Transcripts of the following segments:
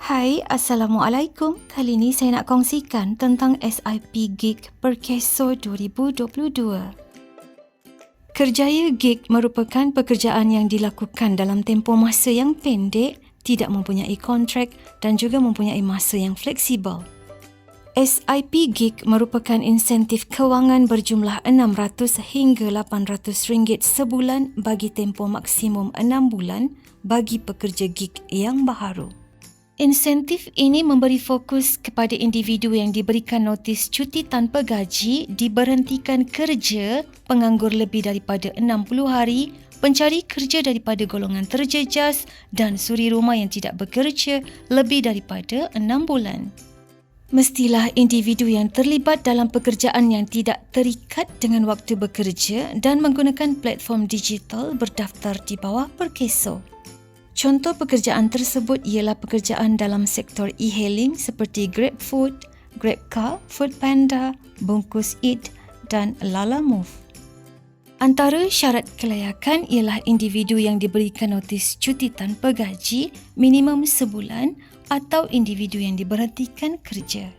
Hai, Assalamualaikum. Kali ini saya nak kongsikan tentang SIP Gig Perkeso 2022. Kerjaya gig merupakan pekerjaan yang dilakukan dalam tempoh masa yang pendek, tidak mempunyai kontrak dan juga mempunyai masa yang fleksibel. SIP Gig merupakan insentif kewangan berjumlah 600 hingga 800 ringgit sebulan bagi tempoh maksimum 6 bulan bagi pekerja gig yang baharu. Insentif ini memberi fokus kepada individu yang diberikan notis cuti tanpa gaji, diberhentikan kerja, penganggur lebih daripada 60 hari, pencari kerja daripada golongan terjejas dan suri rumah yang tidak bekerja lebih daripada 6 bulan. Mestilah individu yang terlibat dalam pekerjaan yang tidak terikat dengan waktu bekerja dan menggunakan platform digital berdaftar di bawah Perkeso. Contoh pekerjaan tersebut ialah pekerjaan dalam sektor e-hailing seperti GrabFood, GrabCar, Foodpanda, Bungkus Eat dan Lalamove. Antara syarat kelayakan ialah individu yang diberikan notis cuti tanpa gaji minimum sebulan atau individu yang diberhentikan kerja.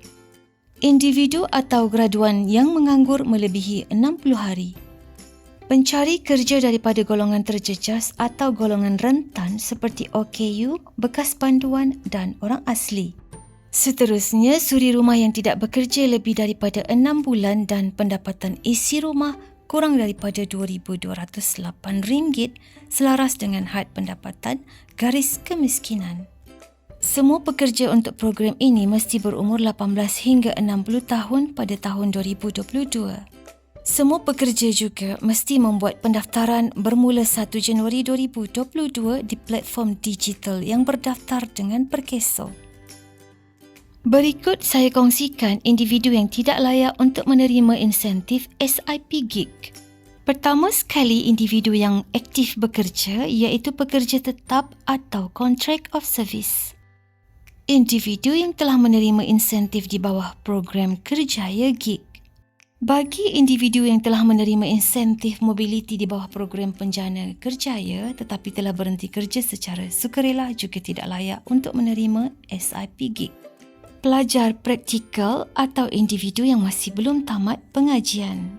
Individu atau graduan yang menganggur melebihi 60 hari. Pencari kerja daripada golongan terjejas atau golongan rentan seperti OKU, bekas panduan dan orang asli. Seterusnya, suri rumah yang tidak bekerja lebih daripada 6 bulan dan pendapatan isi rumah kurang daripada RM2,208 selaras dengan had pendapatan garis kemiskinan. Semua pekerja untuk program ini mesti berumur 18 hingga 60 tahun pada tahun 2022. Semua pekerja juga mesti membuat pendaftaran bermula 1 Januari 2022 di platform digital yang berdaftar dengan Perkeso. Berikut saya kongsikan individu yang tidak layak untuk menerima insentif SIP Gig. Pertama sekali, individu yang aktif bekerja iaitu pekerja tetap atau Contract of Service. Individu yang telah menerima insentif di bawah program Kerjaya Gig. Bagi individu yang telah menerima insentif mobiliti di bawah program Penjana Kerjaya tetapi telah berhenti kerja secara sukarela juga tidak layak untuk menerima SIP Gig. Pelajar praktikal atau individu yang masih belum tamat pengajian.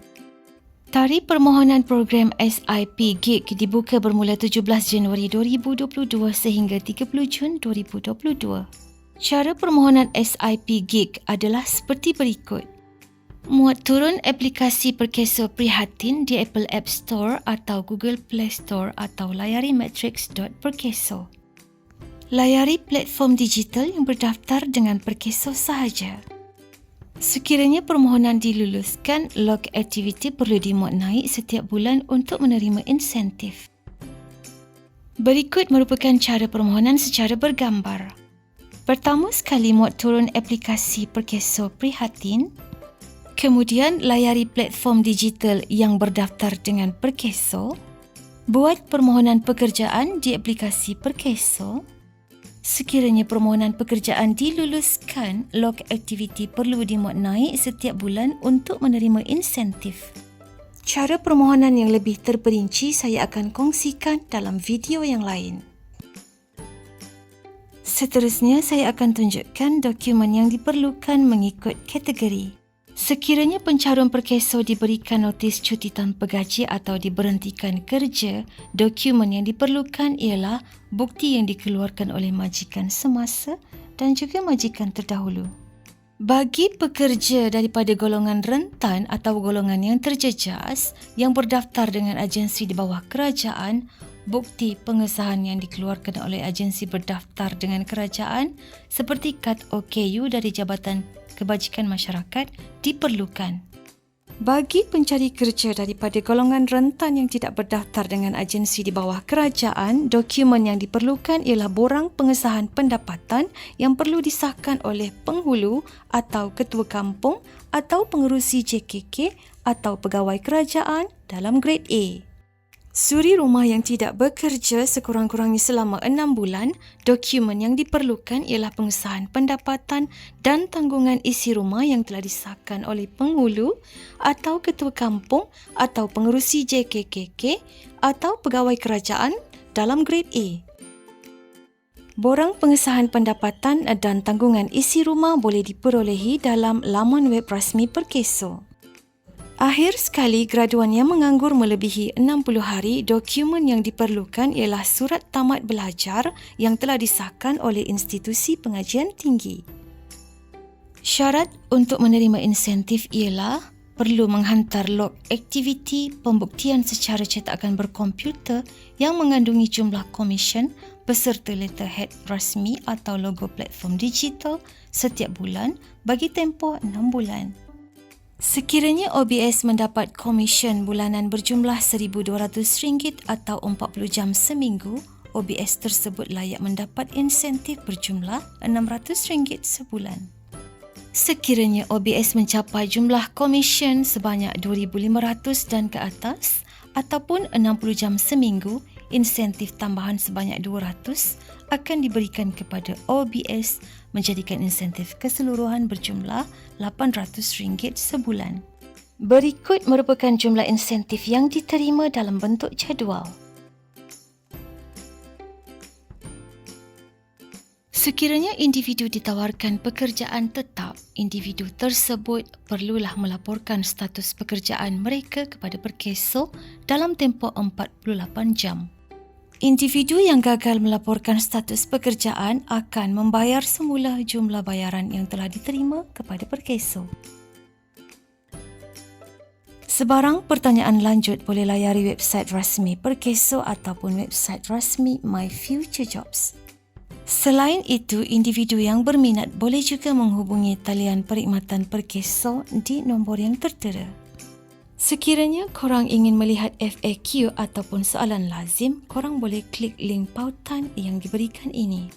Tarikh permohonan program SIP Gig dibuka bermula 17 Januari 2022 sehingga 30 Jun 2022. Cara permohonan SIP Gig adalah seperti berikut. Muat turun aplikasi Perkeso Prihatin di Apple App Store atau Google Play Store atau layari matrix.perkeso. Layari platform digital yang berdaftar dengan Perkeso sahaja. Sekiranya permohonan diluluskan, log aktiviti perlu dimuat naik setiap bulan untuk menerima insentif. Berikut merupakan cara permohonan secara bergambar. Pertama sekali, muat turun aplikasi Perkeso Prihatin. Kemudian, layari platform digital yang berdaftar dengan Perkeso. Buat permohonan pekerjaan di aplikasi Perkeso. Sekiranya permohonan pekerjaan diluluskan, log aktiviti perlu dimuat naik setiap bulan untuk menerima insentif. Cara permohonan yang lebih terperinci saya akan kongsikan dalam video yang lain. Seterusnya, saya akan tunjukkan dokumen yang diperlukan mengikut kategori. Sekiranya pencarum Perkeso diberikan notis cuti tanpa gaji atau diberhentikan kerja, dokumen yang diperlukan ialah bukti yang dikeluarkan oleh majikan semasa dan juga majikan terdahulu. Bagi pekerja daripada golongan rentan atau golongan yang terjejas yang berdaftar dengan agensi di bawah kerajaan, bukti pengesahan yang dikeluarkan oleh agensi berdaftar dengan kerajaan seperti kad OKU dari Jabatan Kebajikan Masyarakat diperlukan. Bagi pencari kerja daripada golongan rentan yang tidak berdaftar dengan agensi di bawah kerajaan, dokumen yang diperlukan ialah borang pengesahan pendapatan yang perlu disahkan oleh penghulu atau ketua kampung atau pengerusi JKK atau pegawai kerajaan dalam grade A. Suri rumah yang tidak bekerja sekurang-kurangnya selama 6 bulan, dokumen yang diperlukan ialah pengesahan pendapatan dan tanggungan isi rumah yang telah disahkan oleh penghulu atau ketua kampung atau pengerusi JKKK atau pegawai kerajaan dalam grade A. Borang pengesahan pendapatan dan tanggungan isi rumah boleh diperolehi dalam laman web rasmi Perkeso. Akhir sekali, graduan yang menganggur melebihi 60 hari, dokumen yang diperlukan ialah surat tamat belajar yang telah disahkan oleh institusi pengajian tinggi. Syarat untuk menerima insentif ialah perlu menghantar log aktiviti pembuktian secara cetakan berkomputer yang mengandungi jumlah komisen beserta letterhead rasmi atau logo platform digital setiap bulan bagi tempoh 6 bulan. Sekiranya OBS mendapat komisen bulanan berjumlah RM1,200 atau 40 jam seminggu, OBS tersebut layak mendapat insentif berjumlah RM600 sebulan. Sekiranya OBS mencapai jumlah komisen sebanyak RM2,500 dan ke atas ataupun 60 jam seminggu, insentif tambahan sebanyak RM200 akan diberikan kepada OBS menjadikan insentif keseluruhan berjumlah RM800 sebulan. Berikut merupakan jumlah insentif yang diterima dalam bentuk jadual. Sekiranya individu ditawarkan pekerjaan tetap, individu tersebut perlulah melaporkan status pekerjaan mereka kepada Perkeso dalam tempoh 48 jam. Individu yang gagal melaporkan status pekerjaan akan membayar semula jumlah bayaran yang telah diterima kepada Perkeso. Sebarang pertanyaan lanjut boleh layari website rasmi Perkeso ataupun website rasmi My Future Jobs. Selain itu, individu yang berminat boleh juga menghubungi talian perkhidmatan Perkeso di nombor yang tertera. Sekiranya korang ingin melihat FAQ ataupun soalan lazim, korang boleh klik link pautan yang diberikan ini.